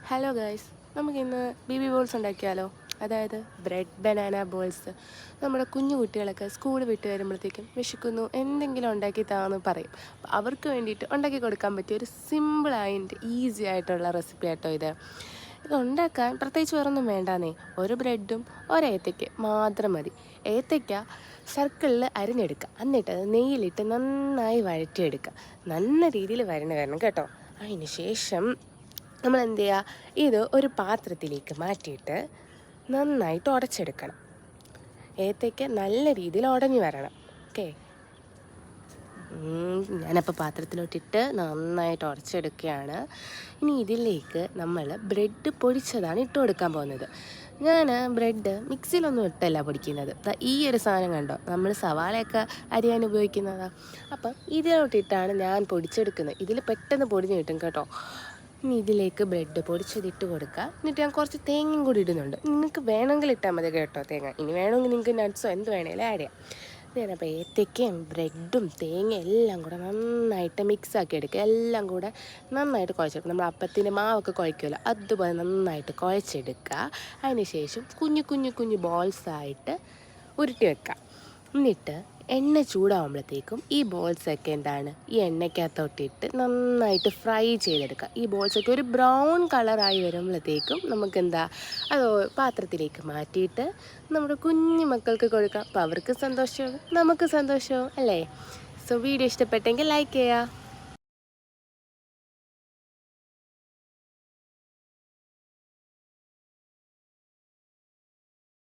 Hello guys, നമുക്കിന്ന് baby balls ഉണ്ടാക്കിയാലോ? അതായത് ബ്രെഡ് ബനാന ബോൾസ്. നമ്മുടെ കുഞ്ഞു കുട്ടികളൊക്കെ സ്കൂൾ വിട്ട് വരുമ്പോഴത്തേക്കും വിശക്കുന്നു, എന്തെങ്കിലും ഉണ്ടാക്കി താന്ന് പറയും. അപ്പോൾ അവർക്ക് വേണ്ടിയിട്ട് ഉണ്ടാക്കി കൊടുക്കാൻ പറ്റിയ ഒരു സിമ്പിളായിട്ട് ഈസി ആയിട്ടുള്ള റെസിപ്പി ആട്ടോ ഇത്. ഇത് ഉണ്ടാക്കാൻ പ്രത്യേകിച്ച് വേറൊന്നും വേണ്ടാന്നേ. ഒരു ബ്രെഡും ഒരേത്തയ്ക്ക് മാത്രം മതി. ഏത്തയ്ക്ക സർക്കിളിൽ അരിഞ്ഞെടുക്കുക, എന്നിട്ട് അത് നെയ്യിലിട്ട് നന്നായി വഴറ്റിയെടുക്കുക. നല്ല രീതിയിൽ വരണം കേട്ടോ. അതിന് ശേഷം നമ്മൾ എന്ത് ചെയ്യുക, ഇത് ഒരു പാത്രത്തിലേക്ക് മാറ്റിയിട്ട് നന്നായിട്ട് ഉടച്ചെടുക്കണം. ഏത്തയ്ക്ക നല്ല രീതിയിൽ ഉടഞ്ഞു വരണം. ഓക്കെ, ഞാനപ്പോൾ പാത്രത്തിലോട്ടിട്ട് നന്നായിട്ട് ഉടച്ചെടുക്കുകയാണ്. ഇനി ഇതിലേക്ക് നമ്മൾ ബ്രെഡ് പൊടിച്ചതാണ് ഇട്ട് കൊടുക്കാൻ പോകുന്നത്. ഞാൻ ബ്രെഡ് മിക്സിയിലൊന്നും ഇട്ടല്ല പൊടിക്കുന്നത്. ഈ ഒരു സാധനം കണ്ടോ, നമ്മൾ സവാളയൊക്കെ അരിയാൻ ഉപയോഗിക്കുന്നതാണ്. അപ്പം ഇതിലോട്ടിട്ടാണ് ഞാൻ പൊടിച്ചെടുക്കുന്നത്. ഇതിൽ പെട്ടെന്ന് പൊടിഞ്ഞ് കിട്ടും കേട്ടോ. ഇനി ഇതിലേക്ക് ബ്രെഡ് പൊടിച്ചതിട്ട് കൊടുക്കുക. എന്നിട്ട് ഞാൻ കുറച്ച് തേങ്ങയും കൂടി ഇടുന്നുണ്ട്. നിങ്ങൾക്ക് വേണമെങ്കിൽ ഇട്ടാൽ മതി കേട്ടോ തേങ്ങ. ഇനി വേണമെങ്കിൽ നിങ്ങൾക്ക് നട്ട്സോ എന്ത് വേണമെങ്കിലും ആഡ് ചെയ്യാം. ഞാനപ്പോൾ ഏത്തയ്ക്കയും ബ്രെഡും തേങ്ങ എല്ലാം കൂടെ നന്നായിട്ട് മിക്സാക്കി എടുക്കുക. എല്ലാം കൂടെ നന്നായിട്ട് കുഴച്ചെടുക്കുക. നമ്മൾ അപ്പത്തിൻ്റെ മാവൊക്കെ കുഴയ്ക്കുമല്ലോ, അതുപോലെ നന്നായിട്ട് കുഴച്ചെടുക്കുക. അതിന് ശേഷം കുഞ്ഞു കുഞ്ഞു കുഞ്ഞു ബോൾസായിട്ട് ഉരുട്ടി വെക്കുക. എന്നിട്ട് എണ്ണ ചൂടാകുമ്പോഴത്തേക്കും ഈ ബോൾസൊക്കെ ഈ എണ്ണയ്ക്കകത്തോട്ടിട്ട് നന്നായിട്ട് ഫ്രൈ ചെയ്തെടുക്കുക. ഈ ബോൾസൊക്കെ ഒരു ബ്രൗൺ കളറായി വരുമ്പോഴത്തേക്കും അത് പാത്രത്തിലേക്ക് മാറ്റിയിട്ട് നമ്മുടെ കുഞ്ഞു മക്കൾക്ക് കൊടുക്കാം. അപ്പോൾ അവർക്ക് സന്തോഷവും നമുക്ക് സന്തോഷവും അല്ലേ? സോ വീഡിയോ ഇഷ്ടപ്പെട്ടെങ്കിൽ ലൈക്ക് ചെയ്യുക.